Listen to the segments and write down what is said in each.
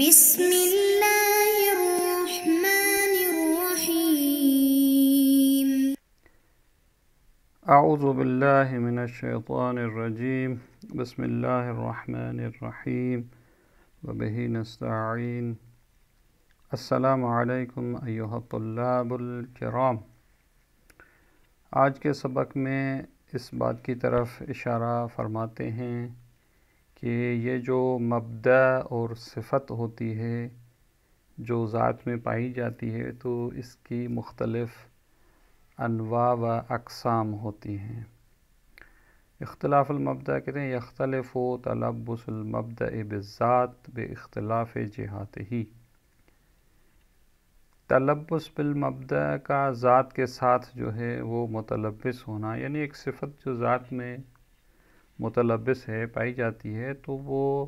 بسم اللہ الرحمن الرحیم۔ اعوذ باللہ من الشیطان الرجیم، بسم اللہ الرحمن الرحیم، وبہ نستعین۔ السلام علیکم ایھا الطلاب الکرام۔ آج کے سبق میں اس بات کی طرف اشارہ فرماتے ہیں کہ یہ جو مبدأ اور صفت ہوتی ہے جو ذات میں پائی جاتی ہے تو اس کی مختلف انواع و اقسام ہوتی ہیں۔ اختلاف المبدأ کہتے ہیں یختلف تلبس المبدأ بالذات باختلاف جہاتہ۔ تلبس بالمبدأ کا ذات کے ساتھ جو ہے وہ متلبس ہونا، یعنی ایک صفت جو ذات میں متلبس ہے، پائی جاتی ہے، تو وہ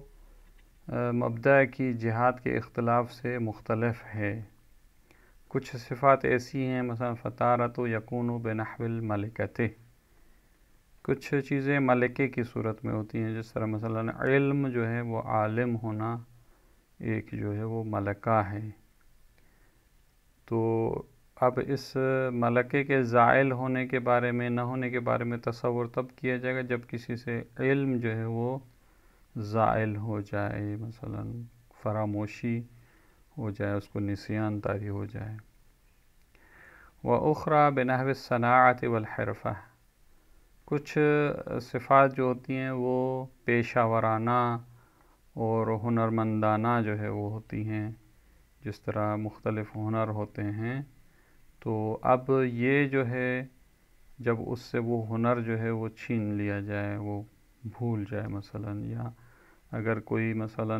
مبدأ کی جہات کے اختلاف سے مختلف ہے۔ کچھ صفات ایسی ہیں مثلا فطارت یکون بنحو الملکۃ، کچھ چیزیں ملکے کی صورت میں ہوتی ہیں، جس طرح مثلا علم جو ہے وہ عالم ہونا ایک جو ہے وہ ملکہ ہے۔ تو اب اس ملکے کے زائل ہونے کے بارے میں، نہ ہونے کے بارے میں تصور تب کیا جائے گا جب کسی سے علم جو ہے وہ زائل ہو جائے، مثلا فراموشی ہو جائے، اس کو نسیان طاری ہو جائے۔ وَأُخْرَى بِنَحْوِ الصَّنَاعَةِ وَالْحِرْفَةِ، کچھ صفات جو ہوتی ہیں وہ پیشہ ورانہ اور ہنرمندانہ جو ہے وہ ہوتی ہیں، جس طرح مختلف ہنر ہوتے ہیں۔ تو اب یہ جو ہے جب اس سے وہ ہنر جو ہے وہ چھین لیا جائے، وہ بھول جائے مثلا، یا اگر کوئی مثلا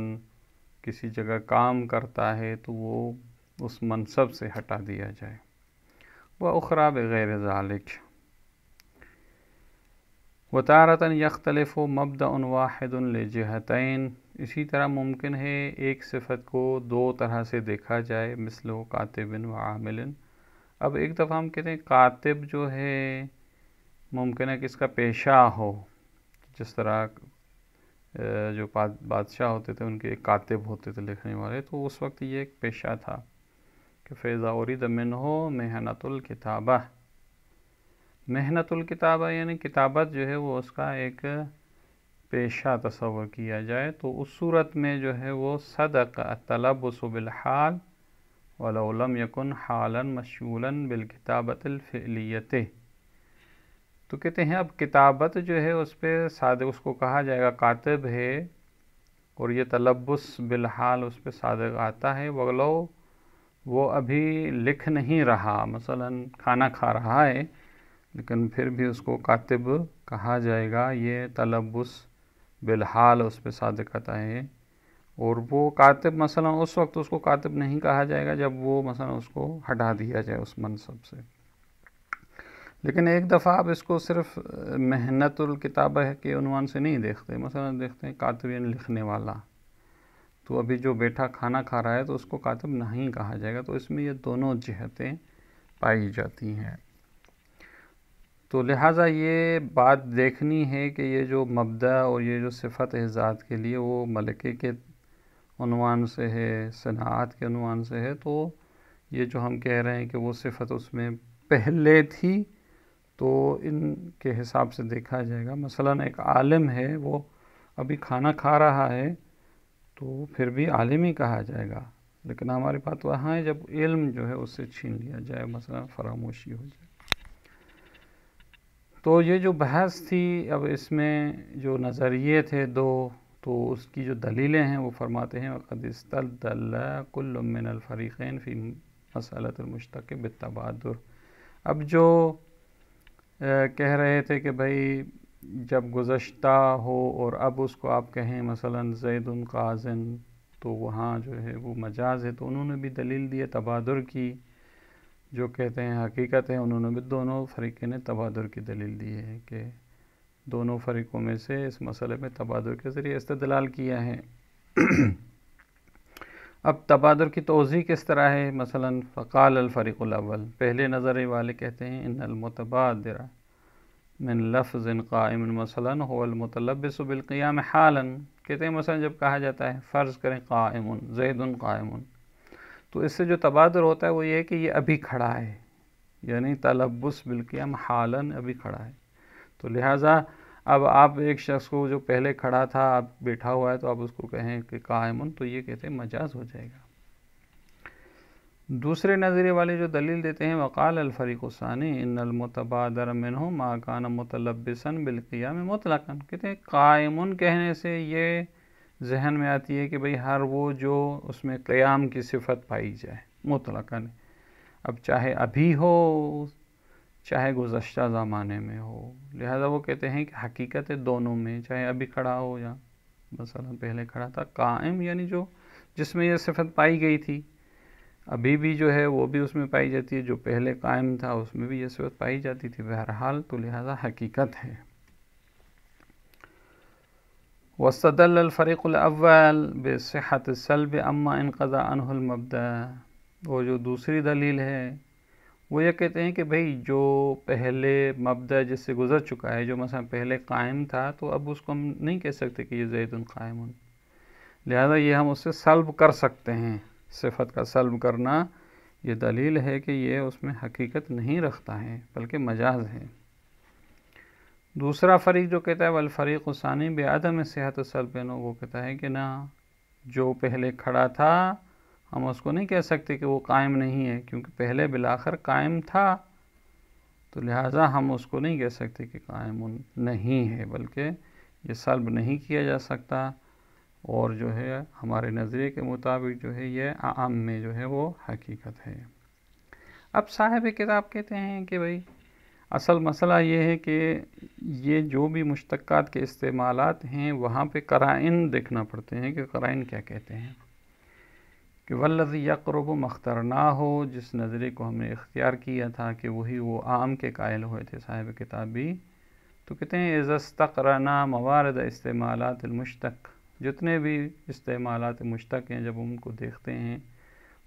کسی جگہ کام کرتا ہے تو وہ اس منصب سے ہٹا دیا جائے۔ وَأُخْرَى بِغَيْرِ ذَلِكَ۔ وَتَارَةً يَخْتَلِفُ مَبْدَأٌ وَاحِدٌ لِجِهَتَيْنِ، اسی طرح ممکن ہے ایک صفت کو دو طرح سے دیکھا جائے، مثل کاتب و عامل۔ اب ایک دفعہ ہم کہتے ہیں کاتب جو ہے ممکن ہے کہ اس کا پیشہ ہو، جس طرح جو بادشاہ ہوتے تھے ان کے ایک کاتب ہوتے تھے لکھنے والے، تو اس وقت یہ ایک پیشہ تھا کہ فَإِذَا أُرِيدَ مِنْهُ مِحْنَةُ الْكِتَابَةِ، محنت الکتابہ یعنی کتابت جو ہے وہ اس کا ایک پیشہ تصور کیا جائے، تو اس صورت میں جو ہے وہ صدق التلبس بالحال وَلَوْ لَمْ يَكُنْ حَالًا مَشْغُولًا بِالْكِتَابَةِ الْفِعْلِيَّةِ۔ تو کہتے ہیں اب کتابت جو ہے اس پہ صادق، اس کو کہا جائے گا کاتب ہے، اور یہ تلبس بالحال اس پہ صادق آتا ہے، وَلَوْ وہ ابھی لکھ نہیں رہا، مثلا کھانا کھا رہا ہے لیکن پھر بھی اس کو کاتب کہا جائے گا، یہ تلبس بالحال اس پہ صادق آتا ہے۔ اور وہ کاتب مثلا اس وقت اس کو کاتب نہیں کہا جائے گا جب وہ مثلا اس کو ہٹا دیا جائے اس منصب سے۔ لیکن ایک دفعہ آپ اس کو صرف محنت الکتابہ کے عنوان سے نہیں دیکھتے، مثلا دیکھتے ہیں کاتب یعنی لکھنے والا، تو ابھی جو بیٹھا کھانا کھا رہا ہے تو اس کو کاتب نہیں کہا جائے گا۔ تو اس میں یہ دونوں جہتیں پائی جاتی ہیں۔ تو لہٰذا یہ بات دیکھنی ہے کہ یہ جو مبدأ اور یہ جو صفت ہے ذات کے لیے وہ ملکے کے عنوان سے ہے، صناعت کے عنوان سے ہے، تو یہ جو ہم کہہ رہے ہیں کہ وہ صفت اس میں پہلے تھی تو ان کے حساب سے دیکھا جائے گا۔ مثلا ایک عالم ہے، وہ ابھی کھانا کھا رہا ہے تو پھر بھی عالم ہی کہا جائے گا، لیکن ہماری بات وہاں ہے جب علم جو ہے اس سے چھین لیا جائے، مثلا فراموشی ہو جائے۔ تو یہ جو بحث تھی، اب اس میں جو نظریے تھے دو، تو اس کی جو دلیلیں ہیں وہ فرماتے ہیں وَقَدْ اسْتَدَلَّ كُلٌّ مِّنَ الْفَرِيقَيْنِ فِي مَسْأَلَةِ الْمُشْتَقِ بِالتَّبَادُرِ۔ اب جو کہہ رہے تھے کہ بھائی جب گزشتہ ہو اور اب اس کو آپ کہیں مثلا زید قاضٍ، تو وہاں جو ہے وہ مجاز ہے، تو انہوں نے بھی دلیل دی ہے تبادر کی، جو کہتے ہیں حقیقت ہے، انہوں نے بھی دونوں فریقین نے تبادر کی دلیل دی ہے کہ دونوں فریقوں میں سے اس مسئلے میں تبادر کے ذریعے استدلال کیا ہے۔ اب تبادر کی توضیح کس طرح ہے؟ مثلا فقال الفریق الاول، پہلے نظریے والے کہتے ہیں ان المتبادر من لفظ قائم مثلا هو المتلبس بالقیام حالا، کہتے ہیں مثلا جب کہا جاتا ہے فرض کریں قائم زید قائم، تو اس سے جو تبادر ہوتا ہے وہ یہ ہے کہ یہ ابھی کھڑا ہے، یعنی تلبس بالقیام حالاً ابھی کھڑا ہے. تو لہٰذا اب آپ ایک شخص کو جو پہلے کھڑا تھا اب بیٹھا ہوا ہے تو آپ اس کو کہیں کہ قائم، تو یہ کہتے ہیں مجاز ہو جائے گا. دوسرے نظریے والے جو دلیل دیتے ہیں وقال الفریق الثانی ان المتبادر منہ ما کان متلبسا بالقیام مطلقا، کہتے ہیں قائم کہنے سے یہ ذہن میں آتی ہے کہ بھئی ہر وہ جو اس میں قیام کی صفت پائی جائے مطلقا، اب چاہے ابھی ہو چاہے گزشتہ زمانے میں ہو. لہذا وہ کہتے ہیں کہ حقیقت دونوں میں، چاہے ابھی کھڑا ہو یا مثلا پہلے کھڑا تھا. قائم یعنی جو جس میں یہ صفت پائی گئی تھی، ابھی بھی جو ہے وہ بھی اس میں پائی جاتی ہے، جو پہلے قائم تھا اس میں بھی یہ صفت پائی جاتی تھی. بہرحال تو لہذا حقیقت ہے. واستدل الفریق الاول بصحت السلب اما انقضى عنه المبدا، وہ جو دوسری دلیل ہے وہ یہ کہتے ہیں کہ بھئی جو پہلے مبدا جس سے گزر چکا ہے، جو مثلا پہلے قائم تھا، تو اب اس کو ہم نہیں کہہ سکتے کہ یہ زید قائم، لہذا یہ ہم اس سے سلب کر سکتے ہیں. صفت کا سلب کرنا یہ دلیل ہے کہ یہ اس میں حقیقت نہیں رکھتا ہے بلکہ مجاز ہے. دوسرا فریق جو کہتا ہے والفریق الثانی بعدم صحت السلب، وہ کہتا ہے کہ نہ، جو پہلے کھڑا تھا ہم اس کو نہیں کہہ سکتے کہ وہ قائم نہیں ہے، کیونکہ پہلے بالآخر قائم تھا، تو لہٰذا ہم اس کو نہیں کہہ سکتے کہ قائم نہیں ہے، بلکہ یہ سلب نہیں کیا جا سکتا. اور جو ہے ہمارے نظریے کے مطابق جو ہے یہ عام میں جو ہے وہ حقیقت ہے. اب صاحب کتاب کہتے ہیں کہ بھئی اصل مسئلہ یہ ہے کہ یہ جو بھی مشتقات کے استعمالات ہیں وہاں پہ قرائن دیکھنا پڑتے ہیں کہ قرائن کیا کہتے ہیں. کہ والذی یقرب مخترنا ہو، جس نظریے کو ہم نے اختیار کیا تھا کہ وہی وہ عام کے قائل ہوئے تھے صاحب کتاب بھی، تو کہتے ہیں اذا استقرنا موارد استعمالات المشتق، جتنے بھی استعمالات مشتق ہیں جب ان کو دیکھتے ہیں،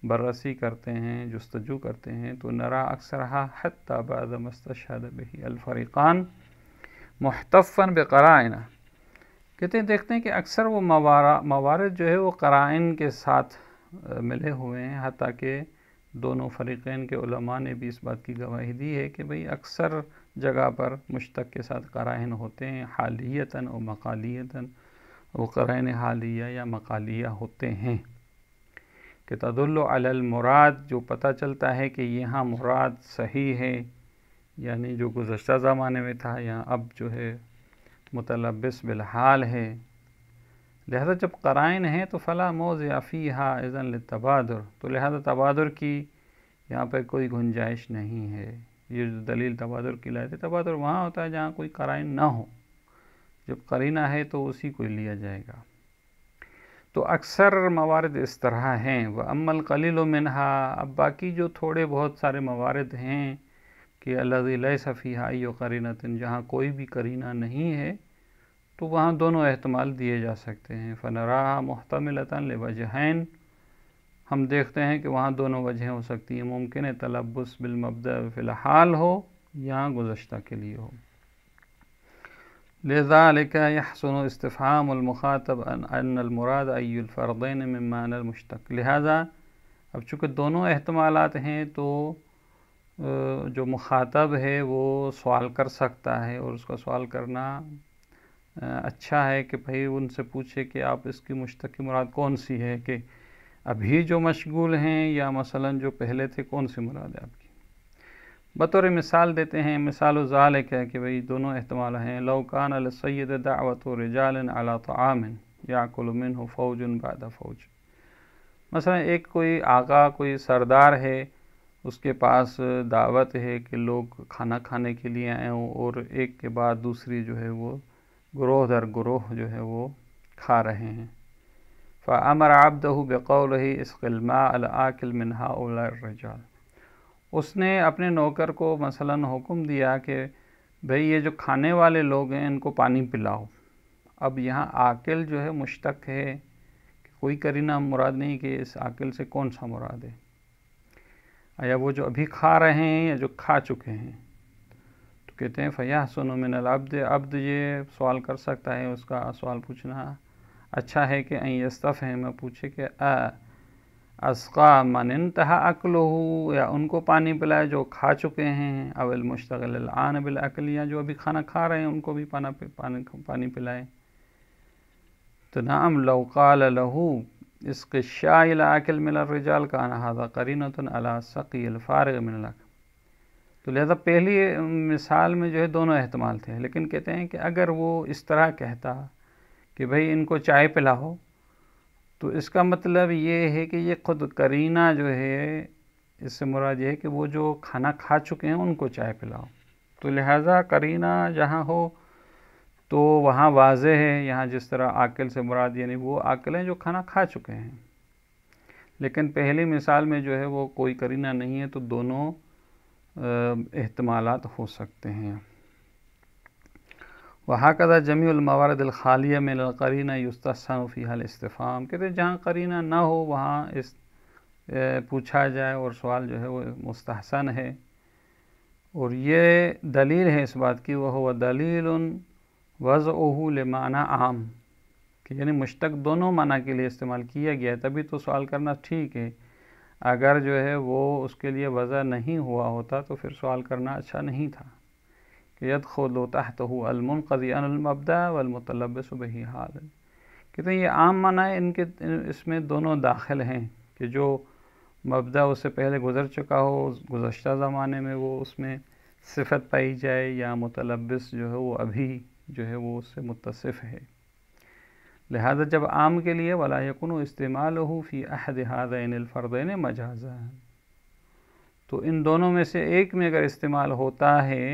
بررسی کرتے ہیں، جستجو کرتے ہیں، تو نرا اکثرها حتی بعد ما استشهد به الفریقان محتفا بقرائن، کہتے ہیں دیکھتے ہیں کہ اکثر وہ موارد جو ہے وہ قرائن کے ساتھ ملے ہوئے ہیں، حتیٰ کہ دونوں فریقین کے علماء نے بھی اس بات کی گواہی دی ہے کہ بھئی اکثر جگہ پر مشتق کے ساتھ قرائن ہوتے ہیں، حالیتاً و مقالیتاً، وہ قرائن حالیہ یا مقالیہ ہوتے ہیں. کہ تدل علی المراد، جو پتہ چلتا ہے کہ یہاں مراد صحیح ہے، یعنی جو گزشتہ زمانے میں تھا یا اب جو ہے متلبس بالحال ہے. لہذا جب قرائن ہیں تو فلا موضع فیہا اذن للتبادر، تو لہذا تبادر کی یہاں پہ کوئی گنجائش نہیں ہے. یہ جو دلیل تبادر کی لائے تھے، تبادر وہاں ہوتا ہے جہاں کوئی قرائن نہ ہو، جب قرینہ ہے تو اسی کو لیا جائے گا. تو اکثر موارد اس طرح ہیں. وَأَمَّا الْقَلِيلُ مِنْهَا، اب باقی جو تھوڑے بہت سارے موارد ہیں کہ الَّذِي لَيْسَ فِيهَا أَيُّ قَرِينَةٍ، جہاں کوئی بھی قرینہ نہیں ہے، تو وہاں دونوں احتمال دیے جا سکتے ہیں. فَنَرَاهَا مُحْتَمِلَةً لِوَجْهَيْنِ، ہم دیکھتے ہیں کہ وہاں دونوں وجہیں ہو سکتی ہیں، ممکن ہے تلبس بالمبدأ فی الحال ہو یا گزشتہ کے لیے ہو. لذلك يحسن استفهام المخاطب ان المراد أي الفرضين من معنى المشتق، لہذا اب چونکہ دونوں احتمالات ہیں تو جو مخاطب ہے وہ سوال کر سکتا ہے، اور اس کا سوال کرنا اچھا ہے کہ بھئی ان سے پوچھے کہ آپ اس کی مشتق کی مراد کون سی ہے، کہ ابھی جو مشغول ہیں یا مثلا جو پہلے تھے، کون سی مراد ہے آپ کی. بطور مثال دیتے ہیں، مثال ذالک ہے کہ بھئی دونوں احتمال ہیں. لو کان للسید دعوت رجال علی طعام یاکل منہ فوج بعد فوج، مثلا ایک کوئی آقا، کوئی سردار ہے، اس کے پاس دعوت ہے کہ لوگ کھانا کھانے کے لیے آئیں، اور ایک کے بعد دوسری جو ہے وہ گروہ در گروہ جو ہے وہ کھا رہے ہیں. فامر عبدہ بقولہ اسق الماء الآکل من ہؤلاء الرجال، اس نے اپنے نوکر کو مثلا حکم دیا کہ بھئی یہ جو کھانے والے لوگ ہیں ان کو پانی پلاؤ. اب یہاں آکل جو ہے مشتق ہے، کہ کوئی قرینہ مراد نہیں کہ اس آکل سے کون سا مراد ہے، یا وہ جو ابھی کھا رہے ہیں یا جو کھا چکے ہیں. تو کہتے ہیں فَيَحْسُنُ مِنَ الْعَبْدِ، عبد یہ سوال کر سکتا ہے، اس کا سوال پوچھنا اچھا ہے کہ ان یستفہم پوچھے کہ اسقا من انتہا اکلہ، یا ان کو پانی پلائے جو کھا چکے ہیں، او المشتغل الآن بالاکل، یا جو ابھی کھانا کھا رہے ہیں ان کو بھی پانی پلائے۔ تو نعم لو قال له اسق الشاء الى اکل من الرجال کان ھذا قرینۃ علی سقی الفارغ من الاکل۔ تو لہذا پہلی مثال میں جو ہے دونوں احتمال تھے، لیکن کہتے ہیں کہ اگر وہ اس طرح کہتا کہ بھئی ان کو چائے پلاؤ، تو اس کا مطلب یہ ہے کہ یہ خود قرینہ جو ہے، اس سے مراد یہ ہے کہ وہ جو کھانا کھا چکے ہیں ان کو چائے پلاؤ۔ تو لہٰذا قرینہ جہاں ہو تو وہاں واضح ہے، یہاں جس طرح عاقل سے مراد یعنی وہ عاقل ہیں جو کھانا کھا چکے ہیں، لیکن پہلی مثال میں جو ہے وہ کوئی قرینہ نہیں ہے، تو دونوں احتمالات ہو سکتے ہیں۔ وَهَكَذَا جَمِيعُ الْمَوَارِدِ الْخَالِيَةِ مِنَ الْقَرِينَةِ يُسْتَحْسَنُ فِيهَا الْاِسْتِفْهَامُ، کہتے ہیں جہاں قرینہ نہ ہو وہاں پوچھا جائے اور سوال جو ہے وہ مستحسن ہے، اور یہ دلیل ہے اس بات کی، وَهُوَ دَلِيلٌ وَضْعُهُ لِمَعْنَى عام، کہ یعنی مشتق دونوں معنی کے لیے استعمال کیا گیا ہے، تبھی تو سوال کرنا ٹھیک ہے۔ اگر جو ہے وہ اس کے لیے وضع نہیں ہوا ہوتا تو پھر سوال کرنا اچھا نہیں تھا، کہ يدخل تحته المنقضی عن المبدأ والمتلبس به حال، کہتے ہیں یہ عام معنی ہے، اس میں دونوں داخل ہیں، کہ جو مبدأ اس سے پہلے گزر چکا ہو گزشتہ زمانے میں وہ اس میں صفت پائی جائے، یا متلبس جو ہے وہ ابھی جو ہے وہ اس سے متصف ہے۔ لہذا جب عام کے لیے ولا یکن استعمالہ فی احد ھذین الفرضین مجازا، تو ان دونوں میں سے ایک میں اگر استعمال ہوتا ہے،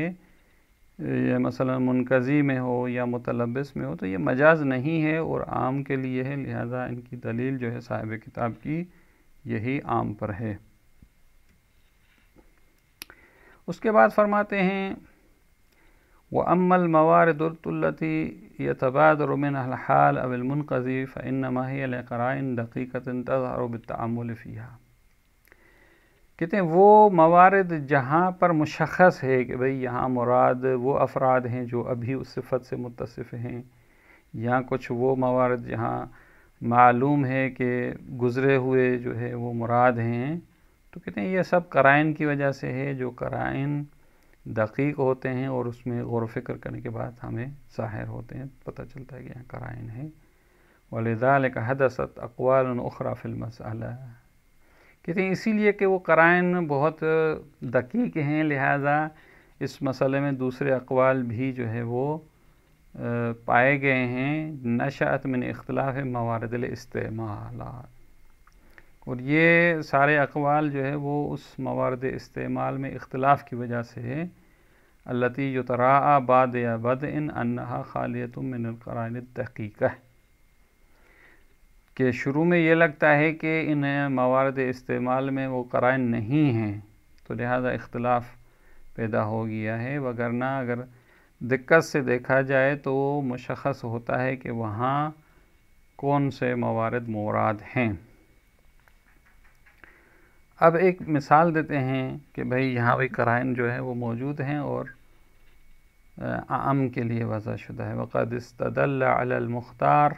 یا مثلا منقضی میں ہو یا متلبس میں ہو، تو یہ مجاز نہیں ہے اور عام کے لیے ہے، لہذا ان کی دلیل جو ہے صاحب کتاب کی یہی عام پر ہے۔ اس کے بعد فرماتے ہیں وَأَمَّا الْمَوَارِدُ الَّتِي يَتَبَادَرُ مِنْهَا الْحَالُ أَوْ الْمُنْقَضِي فَإِنَّمَا هِيَ لِقَرَائِنٍ دَقِيقَةٍ تَظْهَرُ بِالتَّأَمُّلِ فِيهَا، کہتے ہیں وہ موارد جہاں پر مشخص ہے کہ بھئی یہاں مراد وہ افراد ہیں جو ابھی اس صفت سے متصف ہیں، یا کچھ وہ موارد جہاں معلوم ہے کہ گزرے ہوئے جو ہے وہ مراد ہیں، تو کہتے ہیں یہ سب قرائن کی وجہ سے ہے، جو قرائن دقیق ہوتے ہیں اور اس میں غور و فکر کرنے کے بعد ہمیں ظاہر ہوتے ہیں، پتہ چلتا ہے کہ یہاں قرائن ہے۔ وَلِذَلِكَ حَدَثَتْ أَقْوَالٌ أُخْرَى فِي الْمَسْأَلَةِ، کہتے ہیں اسی لیے کہ وہ قرائن بہت دقیق ہیں، لہذا اس مسئلے میں دوسرے اقوال بھی جو ہے وہ پائے گئے ہیں، نشأت من اختلاف موارد الاستعمالات، اور یہ سارے اقوال جو ہے وہ اس موارد استعمال میں اختلاف کی وجہ سے ہے، التی یتراءی بعد یا بدء انہا خالیۃ من القرائن الدقیقہ، کہ شروع میں یہ لگتا ہے کہ ان موارد استعمال میں وہ قرائن نہیں ہیں، تو لہذا اختلاف پیدا ہو گیا ہے، وگرنہ اگر دقت سے دیکھا جائے تو مشخص ہوتا ہے کہ وہاں کون سے موارد مراد ہیں۔ اب ایک مثال دیتے ہیں کہ بھئی یہاں بھی قرائن جو ہے وہ موجود ہیں اور عام کے لیے وضع شدہ ہے۔ وقد استدل علی المختار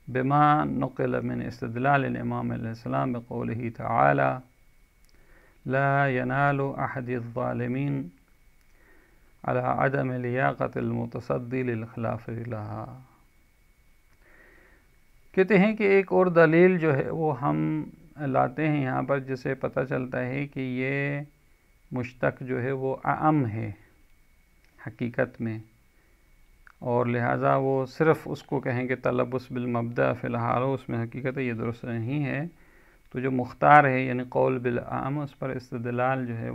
بما نقل من استدلال الامام علیہ السلام بقولہ تعالی لا ینال احد الظالمین على عدم لیاقت المتصدی للخلاف لہا، کہتے ہیں کہ ایک اور دلیل جو ہے وہ ہم لاتے ہیں یہاں پر، جس سے پتہ چلتا ہے کہ یہ مشتق جو ہے وہ اعم ہے حقیقت میں، اور لہٰذا وہ صرف اس کو کہیں کہ تلبس بالمبدأ فی الحال اس میں حقیقت ہے، یہ درست نہیں ہے۔ تو جو مختار ہے یعنی قول بالاعم، اس پر استدلال جو ہے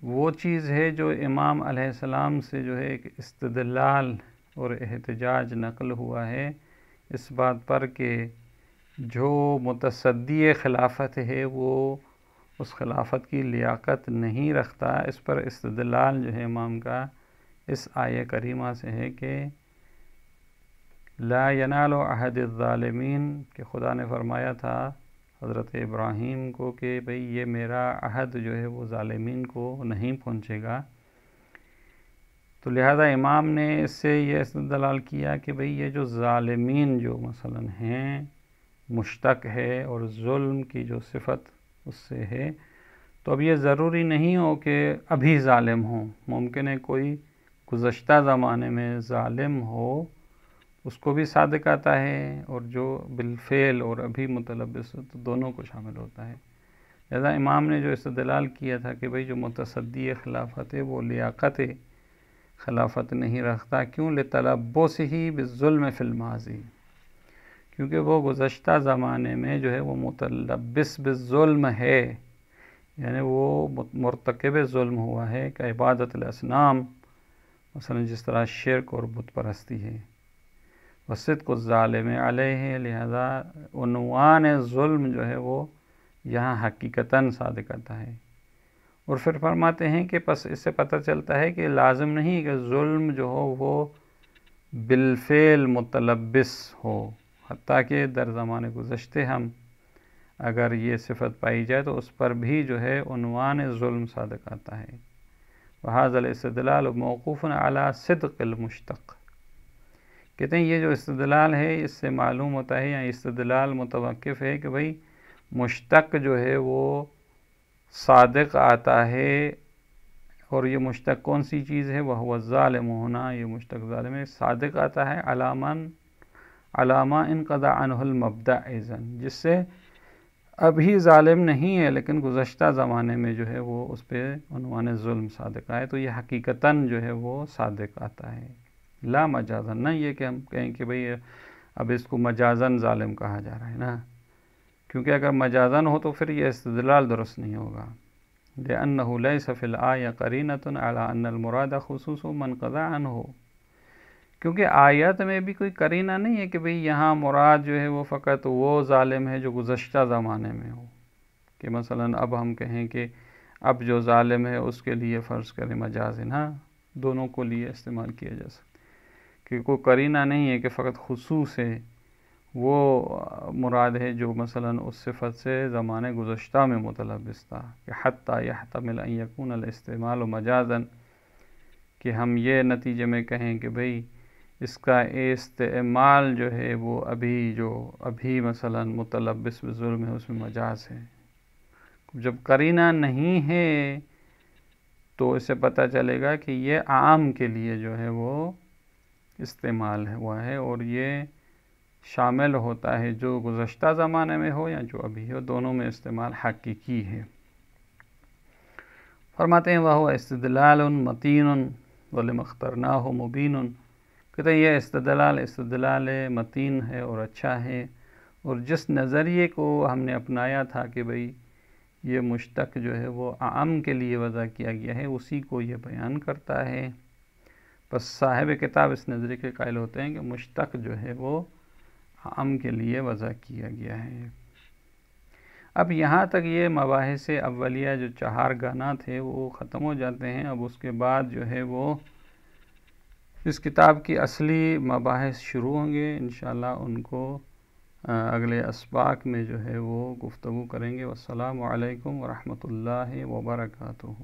وہ چیز ہے جو امام علیہ السلام سے جو ہے ایک استدلال اور احتجاج نقل ہوا ہے اس بات پر کہ جو متصدی خلافت ہے وہ اس خلافت کی لیاقت نہیں رکھتا۔ اس پر استدلال جو ہے امام کا اس آیہ کریمہ سے ہے کہ لا ینال احد الظالمین، کہ خدا نے فرمایا تھا حضرت ابراہیم کو کہ بھئی یہ میرا عہد جو ہے وہ ظالمین کو نہیں پہنچے گا، تو لہذا امام نے اس سے یہ استدلال کیا کہ بھئی یہ جو ظالمین جو مثلا ہیں مشتق ہے اور ظلم کی جو صفت اس سے ہے، تو اب یہ ضروری نہیں ہو کہ ابھی ظالم ہوں، ممکن ہے کوئی گزشتہ زمانے میں ظالم ہو، اس کو بھی صادق آتا ہے، اور جو بالفعل اور ابھی متلبس ہو تو دونوں کو شامل ہوتا ہے۔ لہذا امام نے جو استدلال کیا تھا کہ بھئی جو متصدی خلافت ہے وہ لیاقت خلافت نہیں رکھتا، کیوں؟ لتلبسہ بالظلم فی الماضی، کیونکہ وہ گزشتہ زمانے میں جو ہے وہ متلبس بالظلم ہے، یعنی وہ مرتکب ظلم ہوا ہے کہ عبادت الاصنام، مثلا جس طرح شرک اور بت پرستی ہے، وصدق الظالم علیہ، لہذا عنوان ظلم جو ہے وہ یہاں حقیقتاً صادق آتا ہے۔ اور پھر فرماتے ہیں کہ پس اس سے پتہ چلتا ہے کہ لازم نہیں کہ ظلم جو ہو وہ بالفعل متلبس ہو، حتیٰ کہ در زمانے گزشتے ہم اگر یہ صفت پائی جائے تو اس پر بھی جو ہے عنوان ظلم صادق آتا ہے۔ وَهَذَا الْاِسْتِدْلَالُ مَوْقُوفٌ عَلَى صِدْقِ الْمُشْتَقِ، کہتے ہیں یہ جو استدلال ہے اس سے معلوم ہوتا ہے، یا استدلال متوقف ہے کہ بھئی مشتق جو ہے وہ صادق آتا ہے، اور یہ مشتق کون سی چیز ہے؟ وَهُوَ الظَّالِمُ، ہونا یہ مشتق ظالم ہے، صادق آتا ہے علامہ انقضى عنہ المبدأ ایضاً، جس سے ابھی ظالم نہیں ہے لیکن گزشتہ زمانے میں جو ہے وہ اس پہ عنوان ظلم صادق آئے، تو یہ حقیقتاً جو ہے وہ صادق آتا ہے، لا مجازن، نہ یہ کہ ہم کہیں کہ بھئی اب اس کو مجازن ظالم کہا جا رہا ہے نا، کیونکہ اگر مجازن ہو تو پھر یہ استدلال درست نہیں ہوگا۔ لأنه ليس في الآية قرينة على أن المراد خصوص من قضى عنه، کیونکہ آیت میں بھی کوئی قرینہ نہیں ہے کہ بھئی یہاں مراد جو ہے وہ فقط وہ ظالم ہے جو گزشتہ زمانے میں ہو، کہ مثلا اب ہم کہیں کہ اب جو ظالم ہے اس کے لیے فرض کریں مجاز ہے، ہاں دونوں کو لیے استعمال کیا جا سکتا، کہ کوئی قرینہ نہیں ہے کہ فقط خصوص ہے وہ مراد ہے جو مثلا اس صفت سے زمانے گزشتہ میں متلبس تھا، کہ حتی یحتمل ان یکون الاستعمال مجازا، کہ ہم یہ نتیجے میں کہیں کہ بھئی اس کا استعمال جو ہے وہ ابھی مثلا متلبس بظلم ہے اس میں مجاز ہے۔ جب قرینہ نہیں ہے تو اس سے پتہ چلے گا کہ یہ عام کے لیے جو ہے وہ استعمال ہوا ہے، اور یہ شامل ہوتا ہے جو گزشتہ زمانے میں ہو یا جو ابھی ہو، دونوں میں استعمال حقیقی ہے۔ فرماتے ہیں وَهُوَ اسْتِدْلَالٌ مَتِينٌ وَلِمَا اخْتَرْنَاهُ مُبِينٌ، کہتے ہیں یہ استدلال متین ہے اور اچھا ہے، اور جس نظریے کو ہم نے اپنایا تھا کہ بھئی یہ مشتق جو ہے وہ عام کے لیے وضع کیا گیا ہے، اسی کو یہ بیان کرتا ہے۔ بس صاحب کتاب اس نظریے کے قائل ہوتے ہیں کہ مشتق جو ہے وہ عام کے لیے وضع کیا گیا ہے۔ اب یہاں تک یہ مباحث اولیہ جو 4 گانا تھے وہ ختم ہو جاتے ہیں۔ اب اس کے بعد جو ہے وہ اس کتاب کی اصلی مباحث شروع ہوں گے، انشاءاللہ ان کو اگلے اسباق میں جو ہے وہ گفتگو کریں گے۔ والسلام علیکم ورحمۃ اللہ وبرکاتہ۔